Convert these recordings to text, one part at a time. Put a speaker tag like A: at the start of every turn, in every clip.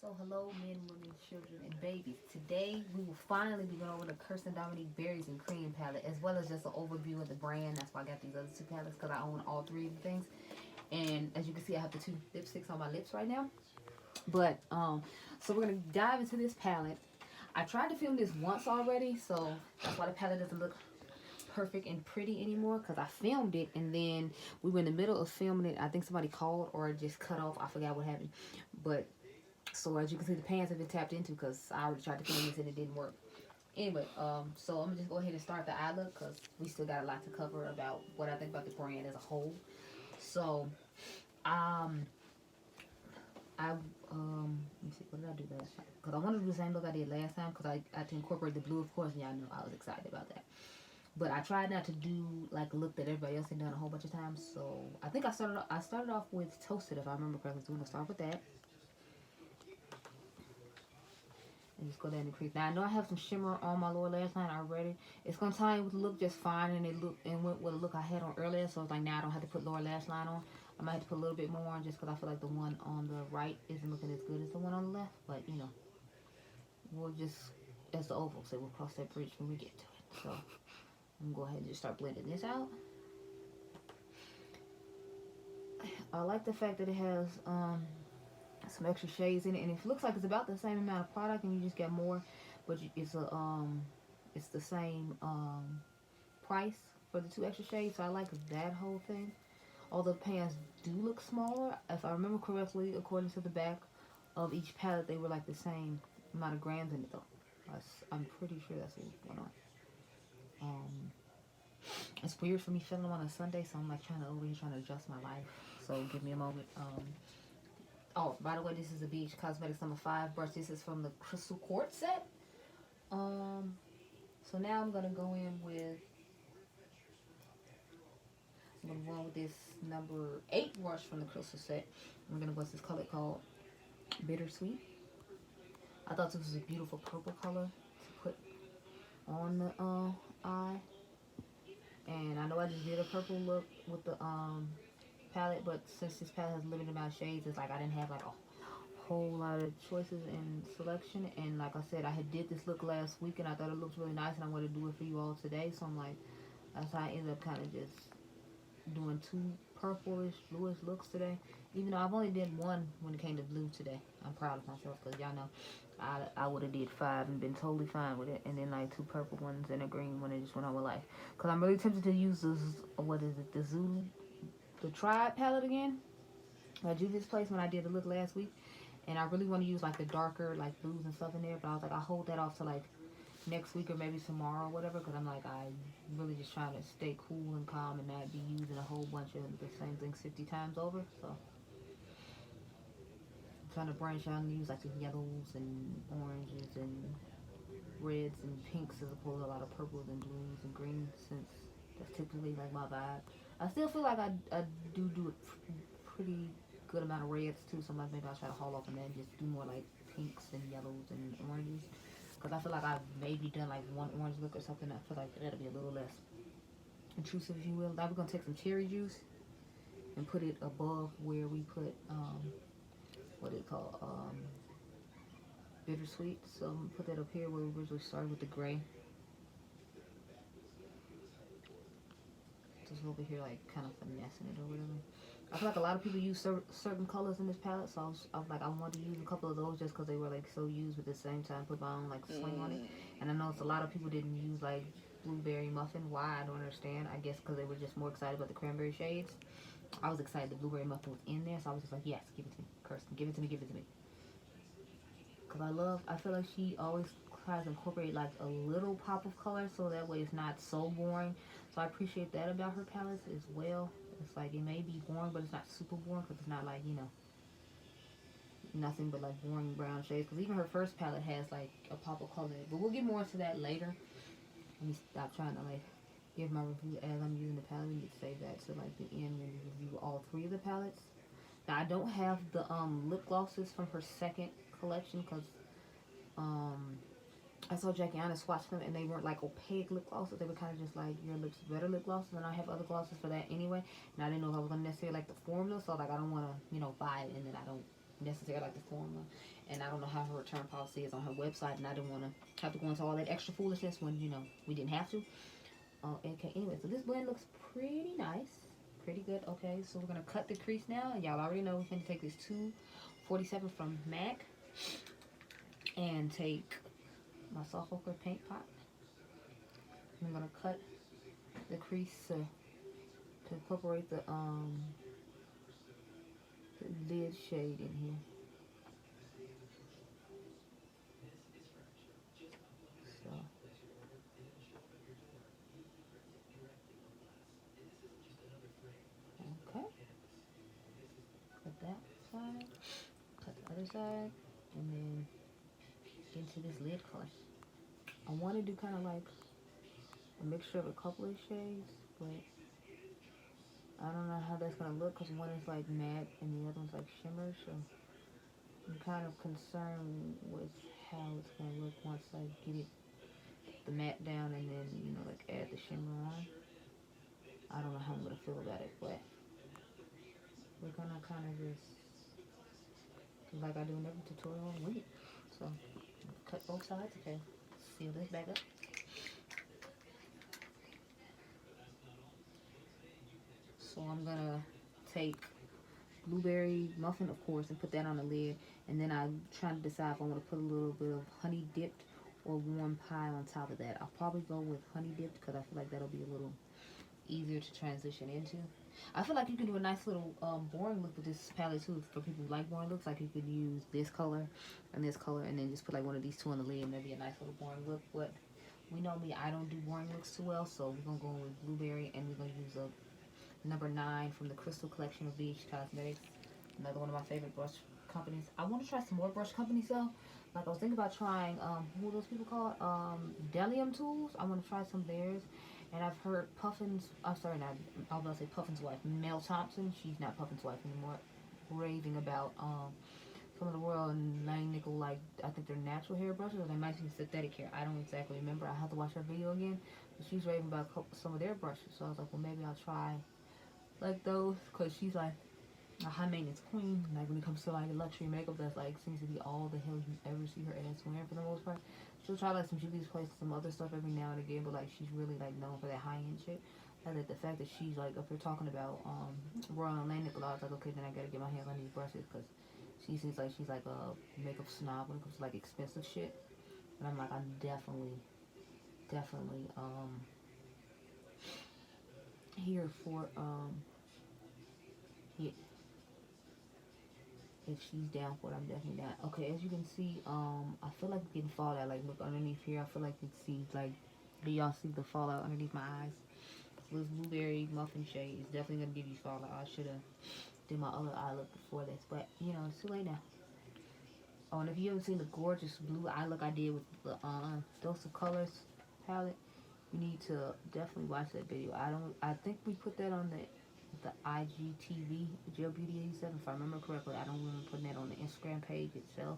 A: So hello men, women, children, and babies. Today we will finally be going over the Kirsten Dominique Berries and Cream palette, as well as just an overview of the brand. That's why I got these other two palettes, because I own all three of the things. And as you can see, I have the two lipsticks on my lips right now. But so we're gonna dive into this palette. I tried to film this once already, so that's why the palette doesn't look perfect and pretty anymore, because I filmed it and then we were in the middle of filming it. I think somebody called or just cut off. I forgot what happened. But so as you can see, the pans have been tapped into because I already tried to film this and it didn't work. Anyway, so I'm gonna just go ahead and start the eye look because we still got a lot to cover about what I think about the brand as a whole. So, let me see, what did I do last time? Because I wanted to do the same look I did last time because I had to incorporate the blue, of course, and y'all know I was excited about that. But I tried not to do like a look that everybody else had done a whole bunch of times. So I think I started off with Toasted, if I remember correctly. So we're gonna start with that. And just go down the crease. Now I know I have some shimmer on my lower lash line already. It's gonna tie in with the look just fine, and it went with the look I had on earlier. So it's like now I don't have to put lower lash line on. I might have to put a little bit more on just because I feel like the one on the right isn't looking as good as the one on the left. But you know, we'll just, as the oval say, we'll cross that bridge when we get to it. So I'm gonna go ahead and just start blending this out. I like the fact that it has some extra shades in it, and it looks like it's about the same amount of product and you just get more, but it's the same price for the two extra shades. So I like that whole thing. Although the pans do look smaller, if I remember correctly, according to the back of each palette, they were like the same amount of grams in it though. I'm pretty sure that's what's going on. It's weird for me filming them on a Sunday, so I'm like trying to adjust my life. So give me a moment. Oh, by the way, this is a ABH Cosmetics number 5 brush. This is from the Crystal Quartz set. So now I'm gonna go in with this number 8 brush from the Crystal set. I'm gonna go with this color called Bittersweet. I thought this was a beautiful purple color to put on the eye. And I know I just did a purple look with the palette, but since this palette has a limited amount of shades, it's like I didn't have like a whole lot of choices in selection. And like I said, I had did this look last week and I thought it looked really nice and I wanted to do it for you all today. So I'm like, that's how I ended up kind of just doing 2 purplish, bluish looks today. Even though I've only did 1 when it came to blue today. I'm proud of myself because y'all know I would have did 5 and been totally fine with it. And then like 2 purple ones and a green one and just went on with life. Because I'm really tempted to use this, the Tribe palette again. I do this place when I did the look last week. And I really want to use like the darker like blues and stuff in there. But I was like, I'll hold that off to like next week or maybe tomorrow or whatever. Because I'm like, I'm really just trying to stay cool and calm and not be using a whole bunch of the same things 50 times over. So I'm trying to branch out and use like the yellows and oranges and reds and pinks as opposed to a lot of purples and blues and greens, since that's typically like my vibe. I still feel like I do a pretty good amount of reds too, so maybe I'll try to haul off on that and just do more like pinks and yellows and oranges, because I feel like I've maybe done like 1 orange look or something. I feel like that'll be a little less intrusive, if you will. Now we're gonna take some cherry juice and put it above where we put what is it called, Bittersweet. So I'm gonna put that up here where we originally started with the gray. Just over here like kind of finessing it or whatever. I feel like a lot of people use certain colors in this palette, so I was like, I wanted to use a couple of those just because they were like so used, but at the same time put my own like swing on it. And I noticed a lot of people didn't use like blueberry muffin. Why? I don't understand. I guess because they were just more excited about the cranberry shades. I was excited the blueberry muffin was in there, so I was just like, yes, give it to me, Kirsten, give it to me, give it to me. Because I feel like she always tries to incorporate like a little pop of color, so that way it's not so boring. So I appreciate that about her palettes as well. It's like, it may be boring, but it's not super boring, because it's not like, you know, nothing but like boring brown shades. Because even her first palette has like a pop of color in it. But we'll get more into that later. Let me stop trying to like give my review as I'm using the palette. We need to save that to like the end when we review all 3 of the palettes. Now I don't have the lip glosses from her second collection, because I saw Jackiana swatch them and they weren't like opaque lip glosses. They were kind of just like your lips better lip glosses, and I have other glosses for that anyway. And I didn't know if I was going to necessarily like the formula, so like I don't want to, you know, buy it and then I don't necessary, like the formula. And I don't know how her return policy is on her website, and I didn't want to have to go into all that extra foolishness when, you know, we didn't have to. Okay, anyway, so this blend looks pretty nice. Pretty good. Okay, so we're going to cut the crease now. Y'all already know we're going to take this 247 from MAC and take my soft ochre paint pot. I'm going to cut the crease to incorporate the lid shade in here. So okay, cut that side, cut the other side, and then into this lid color. I want to do kind of like a mixture of a couple of shades, but I don't know how that's gonna look because one is like matte and the other one's like shimmer, so I'm kind of concerned with how it's gonna look once I get the matte down and then, you know, like add the shimmer on. I don't know how I'm gonna feel about it, but we're gonna kind of just, like I do in every tutorial, wing it. So cut both sides. Okay, seal this back up. So I'm gonna take blueberry muffin, of course, and put that on the lid. And then I'm trying to decide if I want to put a little bit of honey dipped or warm pie on top of that. I'll probably go with honey dipped because I feel like that'll be a little easier to transition into. I feel like you can do a nice little boring look with this palette too. For people who like boring looks, like you could use this color and then just put like one of these two on the lid and that'd be a nice little boring look. But we know me, I don't do boring looks too well, so we're gonna go with blueberry, and we're gonna use a number 9 from the Crystal collection of ABH Cosmetics. Another one of my favorite brush companies. I want to try some more brush companies though. Like I was thinking about trying, who are those people called? Delium Tools. I want to try some of theirs. And I've heard Puffin's, I'm sorry, not, I was about to say Puffin's wife, Mel Thompson. She's not Puffin's wife anymore. Raving about some of the Royal and Langnickel, like, I think they're natural hair brushes, or they might be synthetic hair. I don't exactly remember. I have to watch her video again. But she's raving about some of their brushes. So I was like, well, maybe I'll try like those, because she's like a high maintenance queen. Like when it comes to like luxury makeup, that's like seems to be all the hell you ever see her ass wearing for the most part. She'll try like some Julie's Place, some other stuff every now and again, but like she's really like known for that high end shit. And like the fact that she's like up here talking about Royal and Langnickel, I was like, okay, then I gotta get my hands on these brushes because she seems like she's like a makeup snob when it comes to like expensive shit. And I'm like, I'm definitely here for yeah, if she's down for it, I'm definitely down. Okay, as you can see, I feel like I'm getting fallout. Like, look underneath here. I feel like you see, like, do y'all see the fallout underneath my eyes? So this blueberry muffin shade is definitely gonna give you fallout. I should have did my other eye look before this, but you know, it's too late now. Oh, and if you haven't seen the gorgeous blue eye look I did with the Dose of Colors palette, you need to definitely watch that video. I think we put that on the IGTV, Jail Beauty 87, if I remember correctly. I don't remember putting that on the Instagram page itself.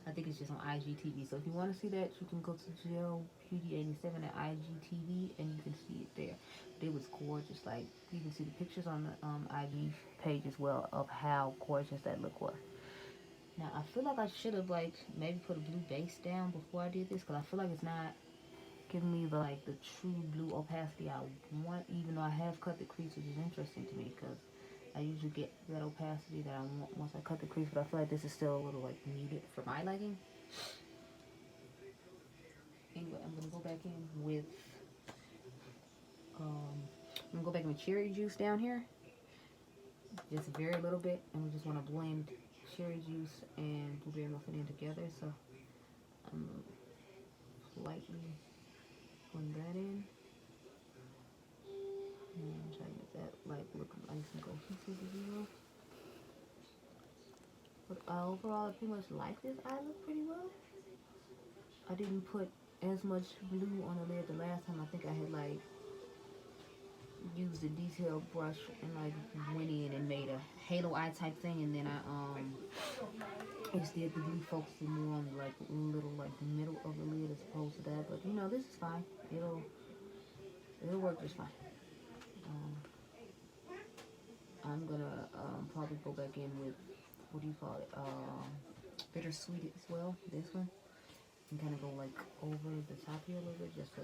A: I think it's just on IGTV. So if you want to see that, you can go to Jail Beauty 87 at IGTV and you can see it there. But it was gorgeous. Like, you can see the pictures on the IG page as well of how gorgeous that look was. Now, I feel like I should have, like, maybe put a blue base down before I did this, because I feel like it's not giving me, like, the true blue opacity I want, even though I have cut the crease, which is interesting to me, because I usually get that opacity that I want once I cut the crease, but I feel like this is still a little, like, muted for my liking. Anyway, I'm going to go back in with, cherry juice down here, just a very little bit, and we just want to blend cherry juice and blueberry muffin in together. So I'm lightly putting that in and try to get that like look nice and cohesive as well. But overall, I pretty much like this eye look pretty well. I didn't put as much blue on the lid the last time. I think I had like used a detail brush and like went in and made a halo eye type thing, and then I just did the blue focusing more on like little like middle of the lid as opposed to that. But you know, this is fine. It'll work just fine. I'm gonna probably go back in with what do you call it? Bittersweet as well. This one. And kind of go like over the top here a little bit just to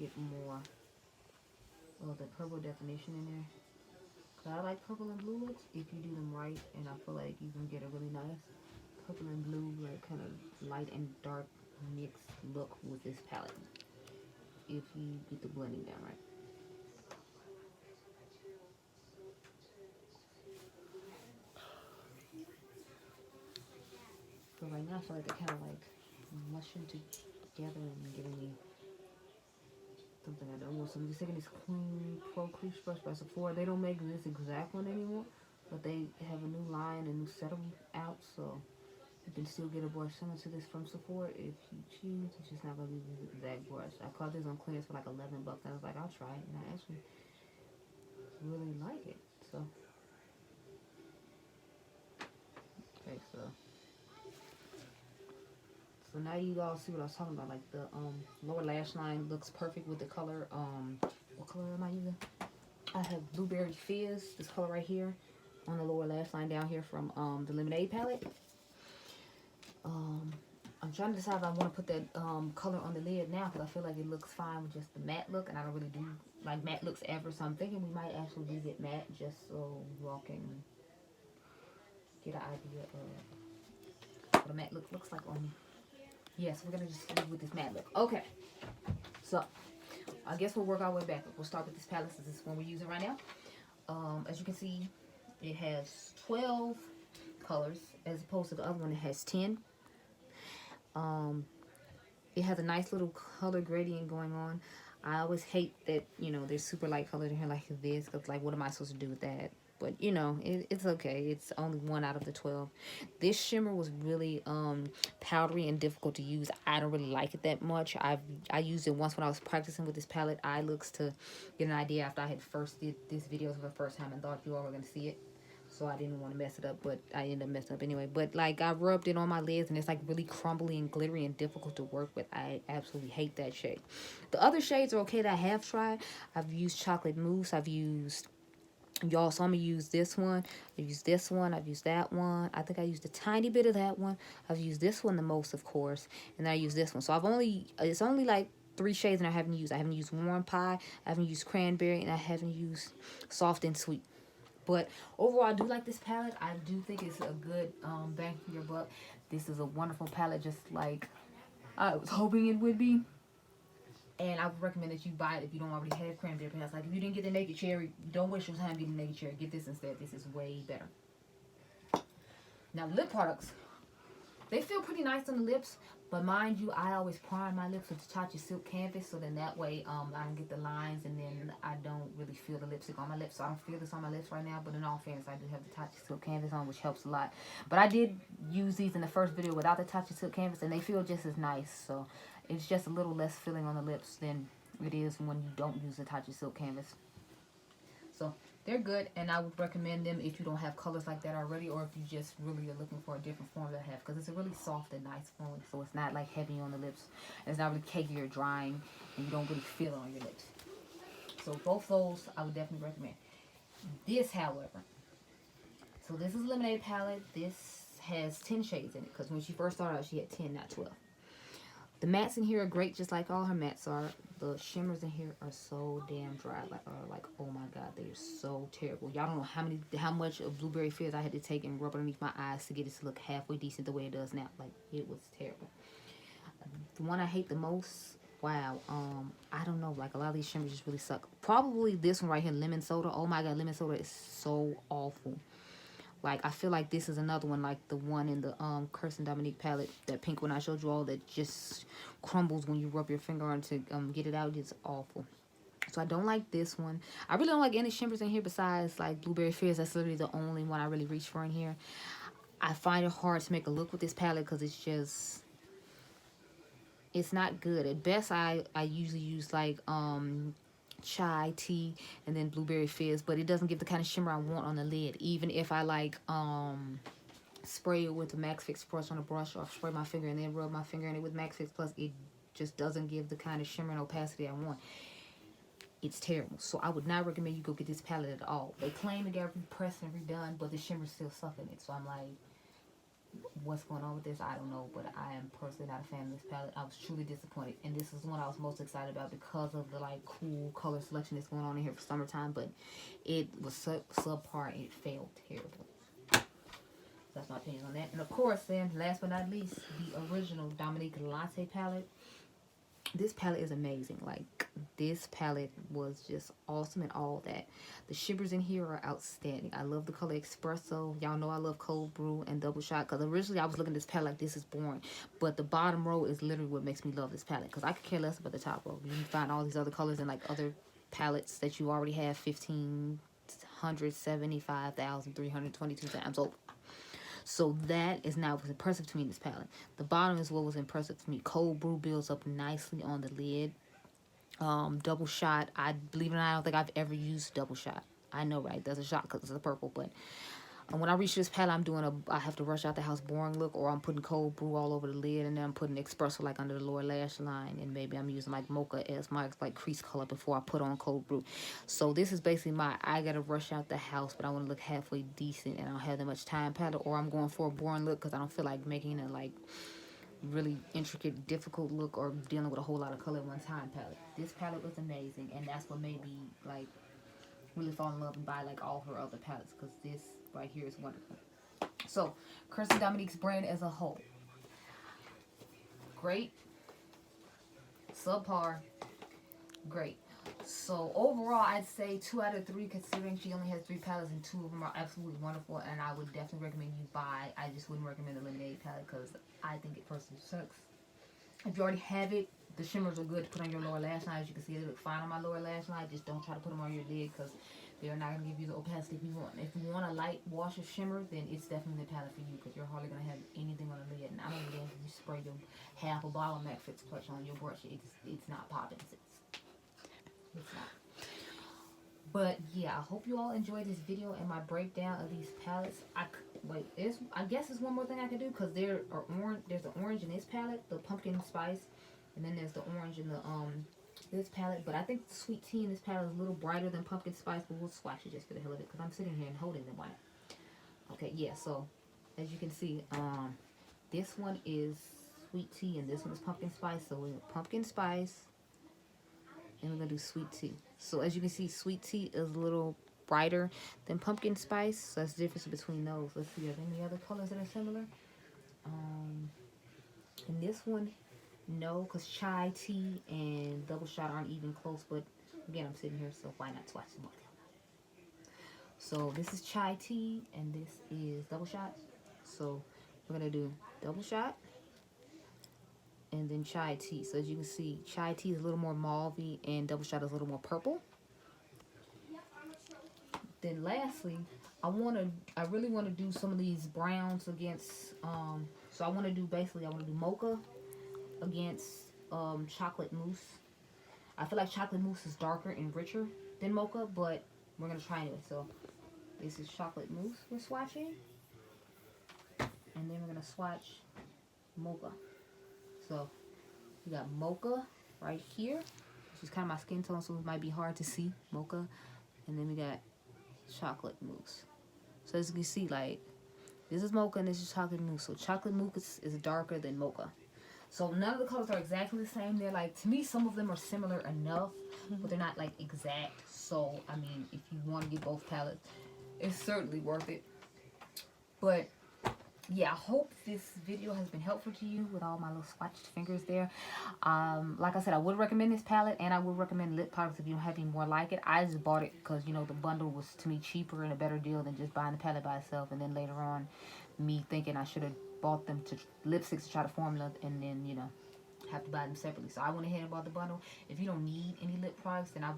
A: get more of the purple definition in there. Cause I like purple and blue looks if you do them right, and I feel like you can get a really nice purple and blue, like kind of light and dark mixed look with this palette if you get the blending down right. So right now I feel like they're kind of like mushing together and giving me something I don't want. So I'm just taking this Clean Pro Crease Brush by Sephora. They don't make this exact one anymore, but they have a new line, a new set of them out, so you can still get a brush similar to this from Sephora if you choose. It's just not going to be this exact brush. I caught this on clearance for like $11, and I was like, I'll try it, and I actually really like it. So, okay, so now you all see what I was talking about. Like the lower lash line looks perfect with the color. What color am I using? I have Blueberry Fizz, this color right here, on the lower lash line down here from the Lemonade palette. I'm trying to decide if I want to put that color on the lid now because I feel like it looks fine with just the matte look, and I don't really do like matte looks ever, so I'm thinking we might actually leave it matte just so you all can get an idea of what a matte look looks like on me. Yes, we're going to just leave with this matte look. Okay, so I guess we'll work our way back. We'll start with this palette since this is one we're using right now. As you can see, it has 12 colors as opposed to the other one that has 10. It has a nice little color gradient going on. I always hate that, you know, there's super light colors in here like this, because like what am I supposed to do with that? But you know, it's okay. It's only 1 out of the 12. This shimmer was really powdery and difficult to use. I don't really like it that much. I used it once when I was practicing with this palette eye looks to get an idea after I had first did this video for the first time and thought you all were gonna see it. So I didn't want to mess it up, but I ended up messing up anyway. But like I rubbed it on my lids and it's like really crumbly and glittery and difficult to work with. I absolutely hate that shade. The other shades are okay that I have tried. I've used Chocolate Mousse. I've used, y'all saw me use this one. I've used this one. I've used that one. I think I used a tiny bit of that one. I've used this one the most, of course. And then I used this one. So it's only like 3 shades and I haven't used. I haven't used Warm Pie. I haven't used Cranberry. And I haven't used Soft and Sweet. But overall, I do like this palette. I do think it's a good bang for your buck. This is a wonderful palette, just like I was hoping it would be. And I would recommend that you buy it if you don't already have Cranberry palettes. Like if you didn't get the Naked Cherry, don't waste your time getting the Naked Cherry. Get this instead. This is way better. Now, lip products. They feel pretty nice on the lips. But mind you, I always prime my lips with Diypansy Silk Canvas, so then that way I don't get the lines, and then I don't really feel the lipstick on my lips. So I don't feel this on my lips right now, but in all fairness, I do have the Diypansy Silk Canvas on, which helps a lot. But I did use these in the first video without the Diypansy Silk Canvas, and they feel just as nice. So it's just a little less filling on the lips than it is when you don't use the Diypansy Silk Canvas. So they're good, and I would recommend them if you don't have colors like that already, or if you just really are looking for a different form that I have, because it's a really soft and nice form, so it's not like heavy on the lips, and it's not really cakey or drying, and you don't really feel it on your lips. So both those I would definitely recommend. This, however, so this is a Lemonade palette. This has 10 shades in it, because when she first started out, she had 10, not 12. The mattes in here are great, just like all her mattes are. The shimmers in here are so damn dry. Like oh my god, they are so terrible. Y'all don't know how much of Blueberry Fizz I had to take and rub underneath my eyes to get it to look halfway decent the way it does now. Like, it was terrible. The one I hate the most, wow, I don't know. Like, a lot of these shimmers just really suck. Probably this one right here, Lemon Soda. Oh my god, Lemon Soda is so awful. Like, I feel like this is another one, like the one in the Kirsten Dominique palette, that pink one I showed you all, that just crumbles when you rub your finger on to get it out. It's awful. So I don't like this one. I really don't like any shimmers in here besides like Blueberry Fizz. That's literally the only one I really reach for in here. I find it hard to make a look with this palette because it's just, it's not good. At best, I usually use like Chai Tea and then Blueberry Fizz, but it doesn't give the kind of shimmer I want on the lid. Even if I like spray it with the Max Fix brush on a brush, or spray my finger and then rub my finger in it with Max Fix Plus, it just doesn't give the kind of shimmer and opacity I want. it's terrible. So I would not recommend you go get this palette at all. They claim to get repressed and redone, but the shimmer's still sucking it. So I'm like, what's going on with this? I don't know, but I am personally not a fan of this palette. I was truly disappointed, and this is one I was most excited about because of the like cool color selection that's going on in here for summertime, but it was subpar and it failed terribly. So that's my opinion on that. And of course, then last but not least, the original Dominique Latte palette. This palette is amazing. Like, this palette was just awesome and all that. The shimmers in here are outstanding. I love the color Espresso. Y'all know I love Cold Brew and Double Shot, because originally I was looking at this palette like, this is boring, but the bottom row is literally what makes me love this palette, because I could care less about the top row. You can find all these other colors in like other palettes that you already have 1,575,322 times over. So that is not what's impressive to me in this palette. The bottom is what was impressive to me. Cold Brew builds up nicely on the lid. Double Shot, I believe it or not, I don't think I've ever used Double Shot. I know, right? There's a shot because it's a purple, but when I reach this palette, I have to rush out the house boring look, or I'm putting Cold Brew all over the lid, and then I'm putting Espresso like under the lower lash line, and maybe I'm using like Mocha as my like crease color before I put on Cold Brew. So this is basically I gotta rush out the house, but I want to look halfway decent, and I don't have that much time palette, or I'm going for a boring look because I don't feel like making a like really intricate, difficult look or dealing with a whole lot of color at one time palette. This palette was amazing, and that's what made me like really fall in love and buy like all her other palettes, because this right here is wonderful. So Kirsten Dominique's brand as a whole, great, subpar, great. So overall, I'd say 2 out of 3, considering she only has 3 palettes and 2 of them are absolutely wonderful, and I would definitely recommend you buy. I just wouldn't recommend the Lemonade palette because I think it personally sucks. If you already have it, the shimmers are good to put on your lower lash line. As you can see, they look fine on my lower lash line. Just don't try to put them on your lid because they're not going to give you the opacity you want. If you want a light wash of shimmer, then it's definitely the palette for you, because you're hardly going to have anything on the lid. And I don't even if you spray your half a bottle of MAC Fix Clutch on your brush, it's not popping. It's not. But yeah, I hope you all enjoyed this video and my breakdown of these palettes. I guess there's one more thing I can do, because there's the orange in this palette, the pumpkin spice, and then there's the orange in the this palette. But I think the sweet tea in this palette is a little brighter than pumpkin spice, but we'll swatch it just for the hell of it, because I'm sitting here and holding them on it. Okay, yeah, so as you can see, this one is sweet tea and this one is pumpkin spice. So we're pumpkin spice, and we're gonna do sweet tea. So as you can see, sweet tea is a little brighter than pumpkin spice. So that's the difference between those. Let's see, are there any other colors that are similar? In this one, no, because chai tea and double shot aren't even close. But again, I'm sitting here, so why not swatch some more? So this is chai tea and this is double shot. So we're gonna do double shot and then chai tea. So as you can see, chai tea is a little more mauvey and double shot is a little more purple. Then lastly, I really want to do some of these browns against so I want to do mocha against chocolate mousse. I feel like chocolate mousse is darker and richer than mocha, but we're gonna try it. So this is chocolate mousse we're swatching, and then we're gonna swatch mocha. So we got mocha right here, which is kind of my skin tone, so it might be hard to see mocha, and then we got chocolate mousse. So as you can see, like, this is mocha and this is chocolate mousse. So chocolate mousse is darker than mocha. So none of the colors are exactly the same. They're like, to me, some of them are similar enough, but they're not like exact. So I mean, if you want to get both palettes, it's certainly worth it. But yeah, I hope this video has been helpful to you with all my little swatched fingers there. Like I said, I would recommend this palette, and I would recommend lip products if you don't have any more like it. I just bought it because, you know, the bundle was, to me, cheaper and a better deal than just buying the palette by itself. And then later on, me thinking I should have bought them to lipsticks to try the formula, and then, you know, have to buy them separately. So I went ahead and bought the bundle. If you don't need any lip products, then I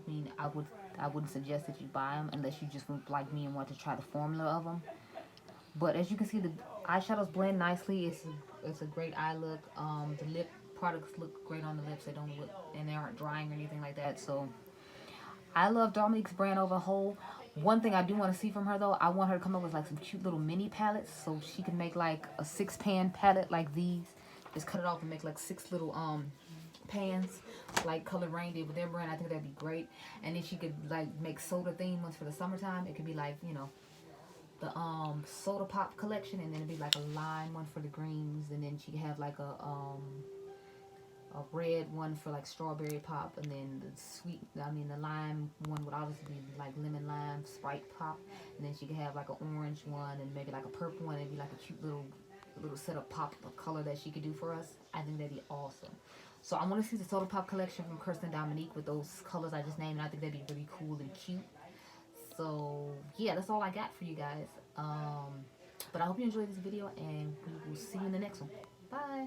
A: wouldn't suggest that you buy them unless you just like me and want to try the formula of them. But as you can see, the eyeshadows blend nicely. It's a great eye look. The lip products look great on the lips. They don't look, and they aren't drying or anything like that. So I love Dominique's brand over whole. One thing I do want to see from her, though, I want her to come up with like some cute little mini palettes, so she can make like a 6-pan palette like these. Just cut it off and make like 6 little pans like Color Rain did with their brand. I think that'd be great. And then she could like make soda themed ones for the summertime. It could be like, you know, the soda pop collection, and then it'd be like a lime one for the greens, and then she could have like a red one for like strawberry pop, and then the sweet, I mean the lime one would obviously be like lemon lime Sprite pop, and then she could have like an orange one and maybe like a purple one. It'd be like a cute little set of pop of color that she could do for us. I think that'd be awesome. So I want to see the soda pop collection from Kirsten Dominique with those colors I just named. And I think that'd be really cool and cute. So yeah, that's all I got for you guys. But I hope you enjoyed this video, and we will see you in the next one. Bye.